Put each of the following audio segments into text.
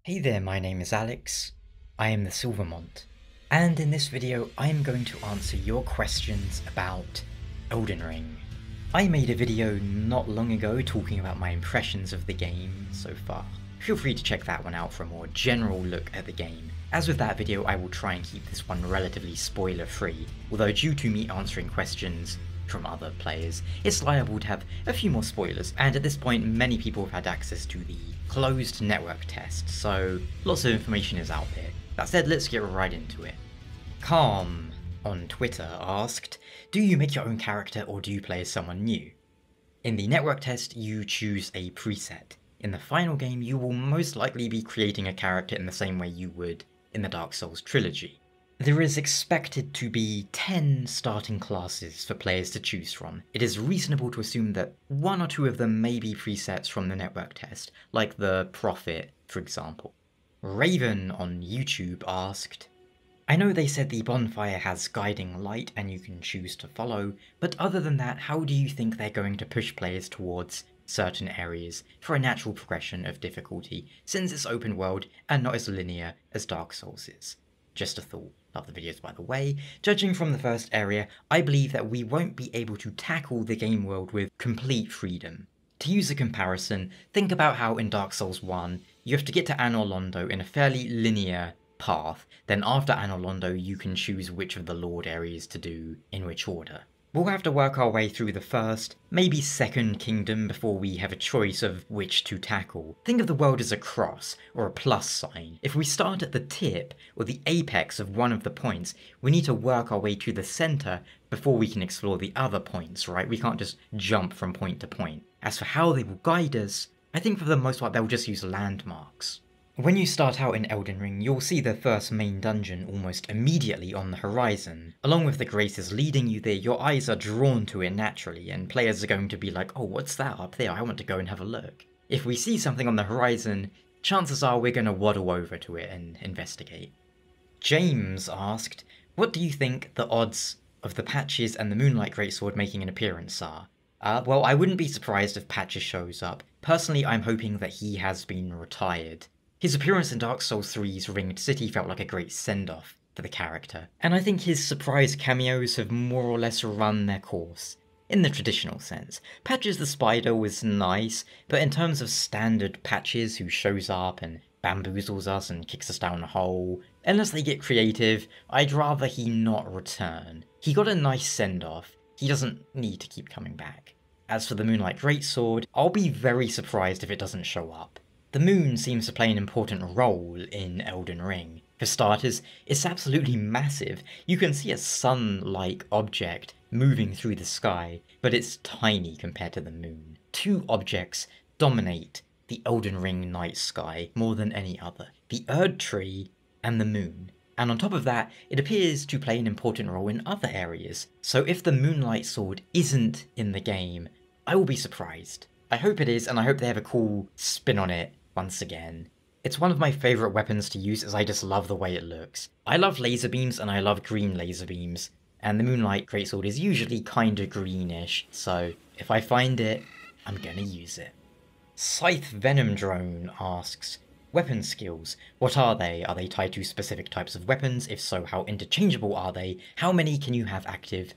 Hey there, my name is Alex. I am the Silver Mont, and in this video I am going to answer your questions about Elden Ring. I made a video not long ago talking about my impressions of the game so far. Feel free to check that one out for a more general look at the game. As with that video, I will try and keep this one relatively spoiler free, although due to me answering questions from other players, it's liable to have a few more spoilers, and at this point many people have had access to the closed network test, so lots of information is out there. That said, let's get right into it. Calm on Twitter asked, do you make your own character or do you play as someone new? In the network test, you choose a preset. In the final game, you will most likely be creating a character in the same way you would in the Dark Souls trilogy. There is expected to be 10 starting classes for players to choose from. It is reasonable to assume that one or two of them may be presets from the network test, like the Prophet, for example. Raven on YouTube asked, I know they said the bonfire has guiding light and you can choose to follow, but other than that, how do you think they're going to push players towards certain areas for a natural progression of difficulty, since it's open world and not as linear as Dark Souls is? Just a thought. Love the videos by the way. Judging from the first area, I believe that we won't be able to tackle the game world with complete freedom. To use a comparison, think about how in Dark Souls 1, you have to get to Anor Londo in a fairly linear path, then after Anor Londo you can choose which of the Lord areas to do in which order. We'll have to work our way through the first, maybe second kingdom before we have a choice of which to tackle. Think of the world as a cross, or a plus sign. If we start at the tip, or the apex of one of the points, we need to work our way to the centre before we can explore the other points, right? We can't just jump from point to point. As for how they will guide us, I think for the most part they'll just use landmarks. When you start out in Elden Ring, you'll see the first main dungeon almost immediately on the horizon. Along with the graces leading you there, your eyes are drawn to it naturally, and players are going to be like, oh, what's that up there? I want to go and have a look. If we see something on the horizon, chances are we're going to waddle over to it and investigate. James asked, what do you think the odds of the Patches and the Moonlight Greatsword making an appearance are? Well, I wouldn't be surprised if Patches shows up. Personally, I'm hoping that he has been retired. His appearance in Dark Souls 3's Ringed City felt like a great send-off for the character, and I think his surprise cameos have more or less run their course, in the traditional sense. Patches the Spider was nice, but in terms of standard Patches who shows up and bamboozles us and kicks us down a hole, unless they get creative, I'd rather he not return. He got a nice send-off, he doesn't need to keep coming back. As for the Moonlight Greatsword, I'll be very surprised if it doesn't show up. The moon seems to play an important role in Elden Ring. For starters, it's absolutely massive. You can see a sun-like object moving through the sky, but it's tiny compared to the moon. Two objects dominate the Elden Ring night sky more than any other: the Erd Tree and the moon. And on top of that, it appears to play an important role in other areas. So if the Moonlight Sword isn't in the game, I will be surprised. I hope it is, and I hope they have a cool spin on it once again. It's one of my favourite weapons to use as I just love the way it looks. I love laser beams and I love green laser beams, and the Moonlight Greatsword is usually kinda greenish, so if I find it, I'm gonna use it. Scythe Venom Drone asks, weapon skills, what are they? Are they tied to specific types of weapons? If so, how interchangeable are they? How many can you have active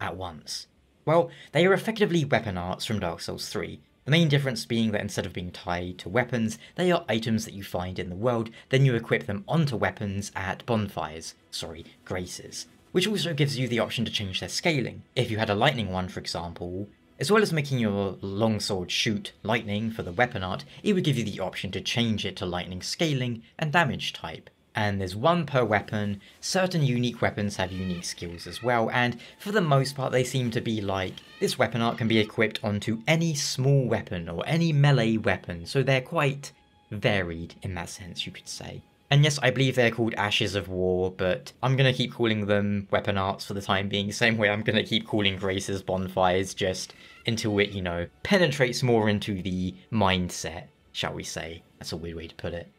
at once? Well, they are effectively weapon arts from Dark Souls 3. The main difference being that instead of being tied to weapons, they are items that you find in the world, then you equip them onto weapons at graces, which also gives you the option to change their scaling. If you had a lightning one, for example, as well as making your longsword shoot lightning for the weapon art, it would give you the option to change it to lightning scaling and damage type. And there's one per weapon. Certain unique weapons have unique skills as well, and for the most part they seem to be like, this weapon art can be equipped onto any small weapon or any melee weapon, so they're quite varied in that sense, you could say. And yes, I believe they're called Ashes of War, but I'm gonna keep calling them weapon arts for the time being, same way I'm gonna keep calling graces bonfires, just until it, penetrates more into the mindset, shall we say. That's a weird way to put it.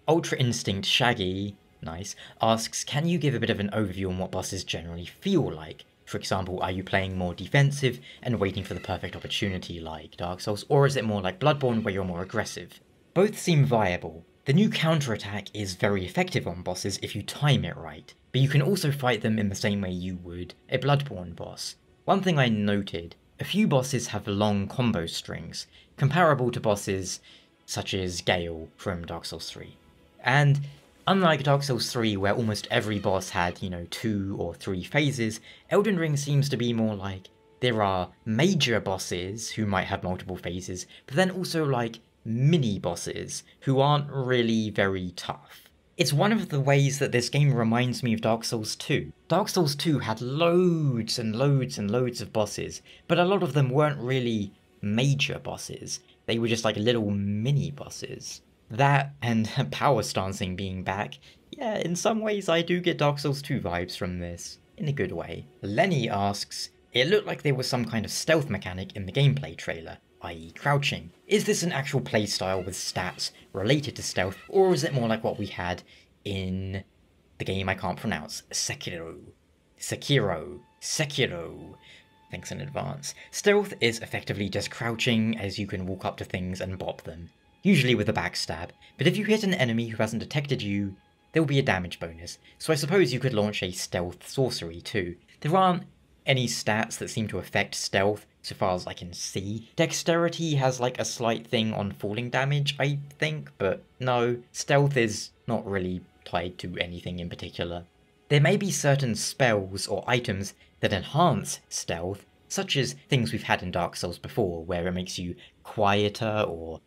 Ultra Instinct Shaggy, nice, asks, can you give a bit of an overview on what bosses generally feel like? For example, are you playing more defensive and waiting for the perfect opportunity like Dark Souls, or is it more like Bloodborne where you're more aggressive? Both seem viable. The new counterattack is very effective on bosses if you time it right, but you can also fight them in the same way you would a Bloodborne boss. One thing I noted, a few bosses have long combo strings, comparable to bosses such as Gale from Dark Souls 3. And unlike Dark Souls 3, where almost every boss had, 2 or 3 phases, Elden Ring seems to be more like there are major bosses who might have multiple phases, but then also like mini bosses who aren't really very tough. It's one of the ways that this game reminds me of Dark Souls 2. Dark Souls 2 had loads and loads and loads of bosses, but a lot of them weren't really major bosses. They were just like little mini bosses. That and power stancing being back, yeah, in some ways I do get Dark Souls 2 vibes from this, in a good way. Lenny asks, it looked like there was some kind of stealth mechanic in the gameplay trailer, i.e. crouching. Is this an actual playstyle with stats related to stealth, or is it more like what we had in the game I can't pronounce, Sekiro? Thanks in advance. Stealth is effectively just crouching, as you can walk up to things and bop them, usually with a backstab, but if you hit an enemy who hasn't detected you, there will be a damage bonus, so I suppose you could launch a stealth sorcery too. There aren't any stats that seem to affect stealth, so far as I can see. Dexterity has like a slight thing on falling damage, I think, but no, stealth is not really tied to anything in particular. There may be certain spells or items that enhance stealth, such as things we've had in Dark Souls before, where it makes you quieter or,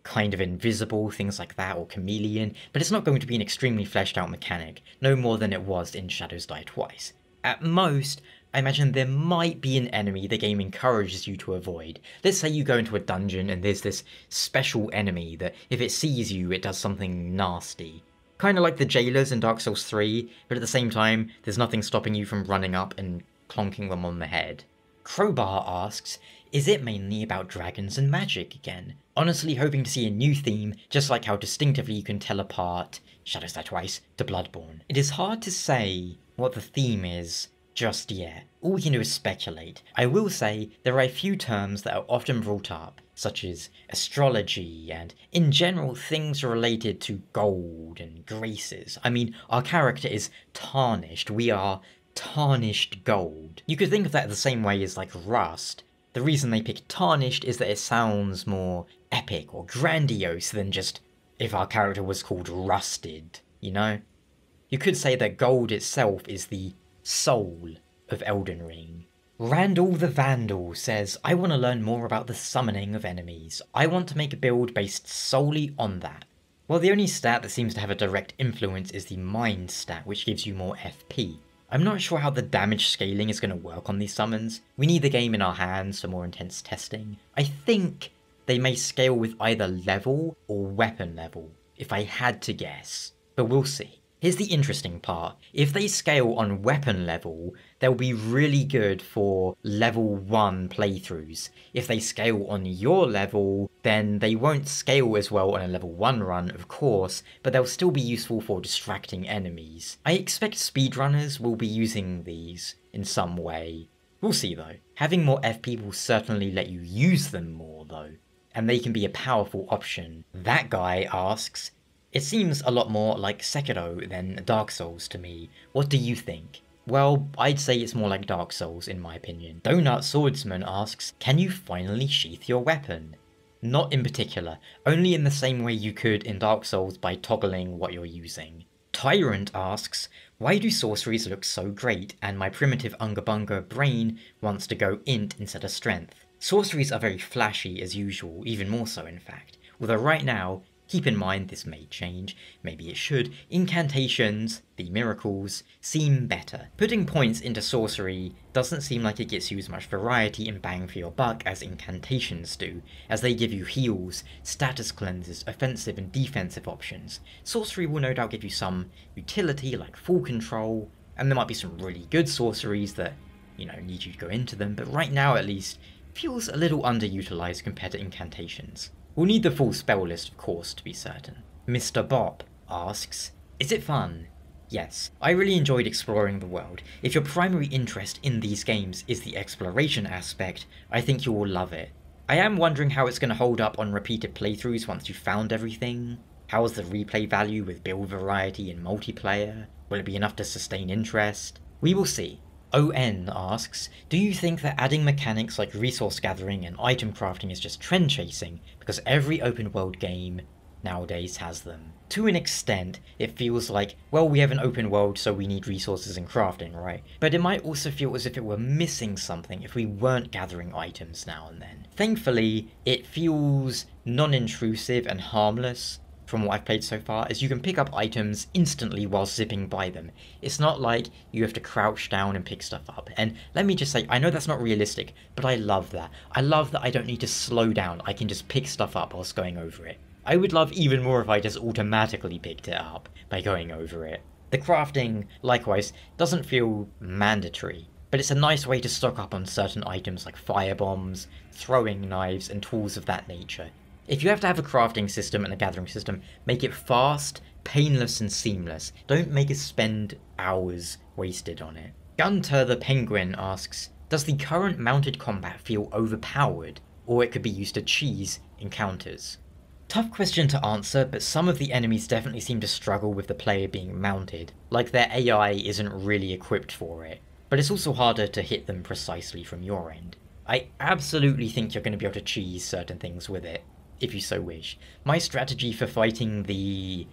kind of invisible, things like that, or chameleon, but it's not going to be an extremely fleshed out mechanic, no more than it was in Shadows Die Twice. At most, I imagine there might be an enemy the game encourages you to avoid. Let's say you go into a dungeon and there's this special enemy that if it sees you, it does something nasty. Kind of like the jailers in Dark Souls 3, but at the same time, there's nothing stopping you from running up and clonking them on the head. Crowbar asks, is it mainly about dragons and magic again? Honestly hoping to see a new theme, just like how distinctively you can tell apart Shadows Die Twice to Bloodborne. It is hard to say what the theme is just yet. All we can do is speculate. I will say there are a few terms that are often brought up, such as astrology and, in general, things related to gold and graces. I mean, our character is tarnished. We are tarnished gold. You could think of that the same way as like rust. The reason they pick tarnished is that it sounds more epic or grandiose than just if our character was called rusted, You could say that gold itself is the soul of Elden Ring. Randall the Vandal says, I want to learn more about the summoning of enemies. I want to make a build based solely on that. Well, the only stat that seems to have a direct influence is the mind stat, which gives you more FP. I'm not sure how the damage scaling is going to work on these summons. We need the game in our hands for more intense testing. I think they may scale with either level or weapon level, if I had to guess, but we'll see. Here's the interesting part. If they scale on weapon level, they'll be really good for level 1 playthroughs. If they scale on your level, then they won't scale as well on a level 1 run, of course, but they'll still be useful for distracting enemies. I expect speedrunners will be using these in some way. We'll see though. Having more FP will certainly let you use them more though, and they can be a powerful option. That guy asks, it seems a lot more like Sekiro than Dark Souls to me. What do you think? Well, I'd say it's more like Dark Souls in my opinion. Donut Swordsman asks, can you finally sheath your weapon? Not in particular, only in the same way you could in Dark Souls by toggling what you're using. Tyrant asks, why do sorceries look so great and my primitive Unga Bunga brain wants to go int instead of strength? Sorceries are very flashy as usual, even more so in fact, although right now, keep in mind this may change, maybe it should, incantations, the miracles, seem better. Putting points into sorcery doesn't seem like it gets you as much variety and bang for your buck as incantations do, as they give you heals, status cleanses, offensive and defensive options. Sorcery will no doubt give you some utility like full control, and there might be some really good sorceries that, need you to go into them, but right now at least, feels a little underutilized compared to incantations. We'll need the full spell list, of course, to be certain. Mr. Bop asks, is it fun? Yes, I really enjoyed exploring the world. If your primary interest in these games is the exploration aspect, I think you will love it. I am wondering how it's going to hold up on repeated playthroughs once you've found everything. How is the replay value with build variety and multiplayer? Will it be enough to sustain interest? We will see. ON asks, do you think that adding mechanics like resource gathering and item crafting is just trend chasing because every open world game nowadays has them? To an extent, it feels like, well, we have an open world so we need resources and crafting, right? But it might also feel as if it were missing something if we weren't gathering items now and then. Thankfully, it feels non-intrusive and harmless from what I've played so far, as you can pick up items instantly while zipping by them. It's not like you have to crouch down and pick stuff up. And let me just say, I know that's not realistic, but I love that. I love that I don't need to slow down, I can just pick stuff up whilst going over it. I would love even more if I just automatically picked it up by going over it. The crafting, likewise, doesn't feel mandatory, but it's a nice way to stock up on certain items like firebombs, throwing knives, and tools of that nature. If you have to have a crafting system and a gathering system, make it fast, painless, and seamless. Don't make us spend hours wasted on it. Gunter the Penguin asks, does the current mounted combat feel overpowered, or it could be used to cheese encounters? Tough question to answer, but some of the enemies definitely seem to struggle with the player being mounted, like their AI isn't really equipped for it, but it's also harder to hit them precisely from your end. I absolutely think you're going to be able to cheese certain things with it, if you so wish. My strategy for fighting the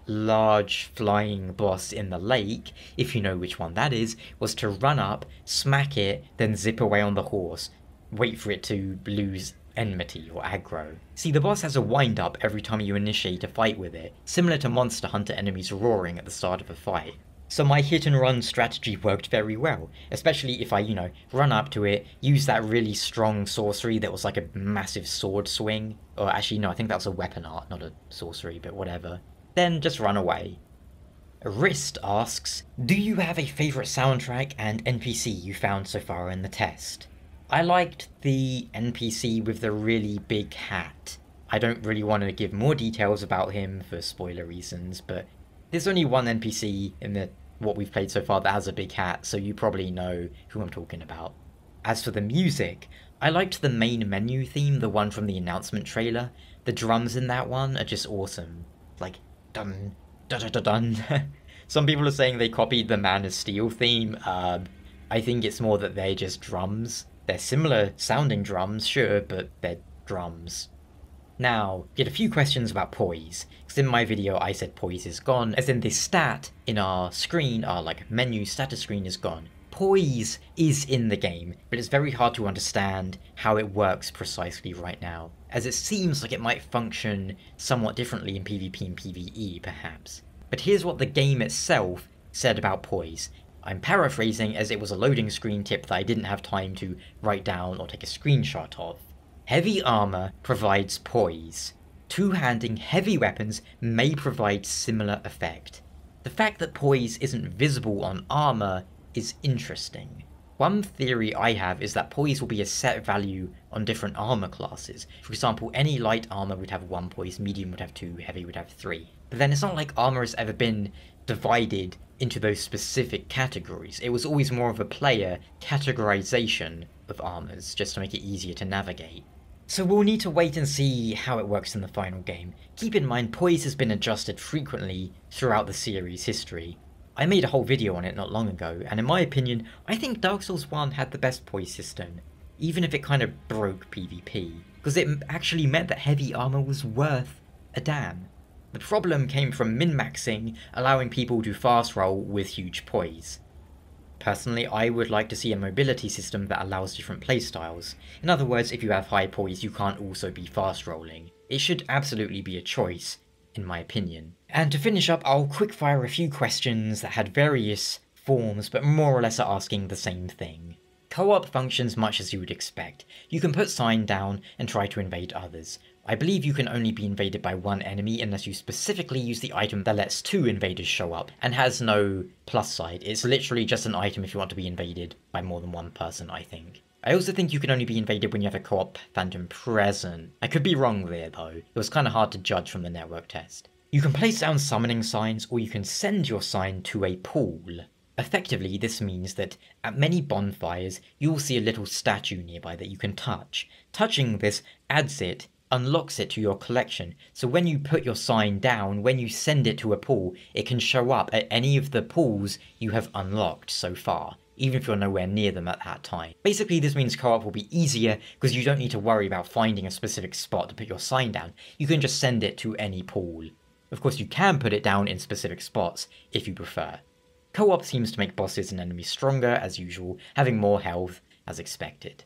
large flying boss in the lake, if you know which one that is, was to run up, smack it, then zip away on the horse, wait for it to lose enmity or aggro. See, the boss has a wind up every time you initiate a fight with it, similar to Monster Hunter enemies roaring at the start of a fight. So my hit and run strategy worked very well, especially if I, run up to it, use that really strong sorcery that was like a massive sword swing, or actually no, I think that was a weapon art, not a sorcery, but whatever. Then just run away. Wrist asks, do you have a favourite soundtrack and NPC you found so far in the test? I liked the NPC with the really big hat. I don't really want to give more details about him for spoiler reasons, but there's only one NPC in what we've played so far that has a big hat, so you probably know who I'm talking about. As for the music, I liked the main menu theme, the one from the announcement trailer. The drums in that one are just awesome. Like, dun, dun dun dun dun. Some people are saying they copied the Man of Steel theme. I think it's more that they're just drums. They're similar sounding drums, sure, but they're drums. Now, get a few questions about poise, because in my video I said poise is gone, as in the stat in our screen, our menu status screen is gone. Poise is in the game, but it's very hard to understand how it works precisely right now, as it seems like it might function somewhat differently in PvP and PvE perhaps. But here's what the game itself said about poise. I'm paraphrasing as it was a loading screen tip that I didn't have time to write down or take a screenshot of. Heavy armor provides poise. Two-handing heavy weapons may provide similar effect. The fact that poise isn't visible on armor is interesting. One theory I have is that poise will be a set value on different armor classes. For example, any light armor would have 1 poise, medium would have 2, heavy would have 3. But then it's not like armor has ever been divided into those specific categories. It was always more of a player categorization of armors, just to make it easier to navigate. So we'll need to wait and see how it works in the final game. Keep in mind, poise has been adjusted frequently throughout the series' history. I made a whole video on it not long ago, and in my opinion, I think Dark Souls 1 had the best poise system, even if it kind of broke PvP, because it actually meant that heavy armor was worth a damn. The problem came from min-maxing, allowing people to fast roll with huge poise. Personally, I would like to see a mobility system that allows different playstyles. In other words, if you have high poise, you can't also be fast rolling. It should absolutely be a choice, in my opinion. And to finish up, I'll quickfire a few questions that had various forms, but more or less are asking the same thing. Co-op functions much as you would expect. You can put sign down and try to invade others. I believe you can only be invaded by one enemy unless you specifically use the item that lets 2 invaders show up, and has no plus side. It's literally just an item if you want to be invaded by more than one person, I think. I also think you can only be invaded when you have a co-op phantom present. I could be wrong there though. It was kind of hard to judge from the network test. You can place down summoning signs, or you can send your sign to a pool. Effectively, this means that at many bonfires, you will see a little statue nearby that you can touch. Touching this adds it unlocks it to your collection. So when you put your sign down, when you send it to a pool, it can show up at any of the pools you have unlocked so far, even if you're nowhere near them at that time. Basically, this means co-op will be easier because you don't need to worry about finding a specific spot to put your sign down. You can just send it to any pool. Of course, you can put it down in specific spots if you prefer. Co-op seems to make bosses and enemies stronger as usual, having more health as expected.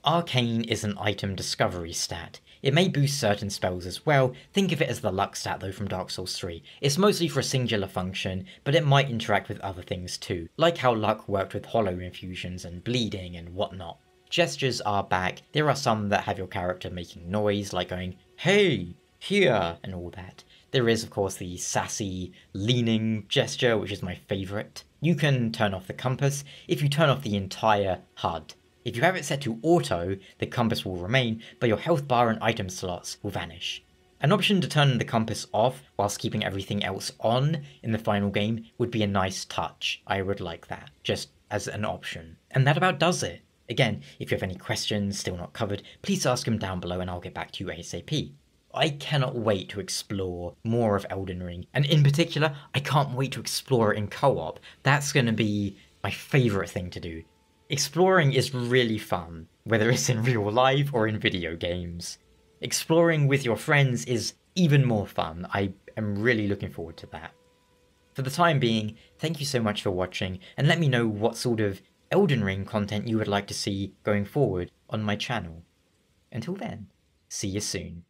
Arcane is an item discovery stat. It may boost certain spells as well. Think of it as the luck stat though from Dark Souls 3. It's mostly for a singular function, but it might interact with other things too, like how luck worked with hollow infusions and bleeding and whatnot. Gestures are back. There are some that have your character making noise, like going, "Hey, here," and all that. There is, of course, the sassy, leaning gesture, which is my favourite. You can turn off the compass if you turn off the entire HUD. If you have it set to auto, the compass will remain, but your health bar and item slots will vanish. An option to turn the compass off whilst keeping everything else on in the final game would be a nice touch. I would like that, just as an option. And that about does it. Again, if you have any questions still not covered, please ask them down below and I'll get back to you ASAP. I cannot wait to explore more of Elden Ring, and in particular, I can't wait to explore it in co-op. That's going to be my favourite thing to do. Exploring is really fun, whether it's in real life or in video games. Exploring with your friends is even more fun. I am really looking forward to that. For the time being, thank you so much for watching, and let me know what sort of Elden Ring content you would like to see going forward on my channel. Until then, see you soon.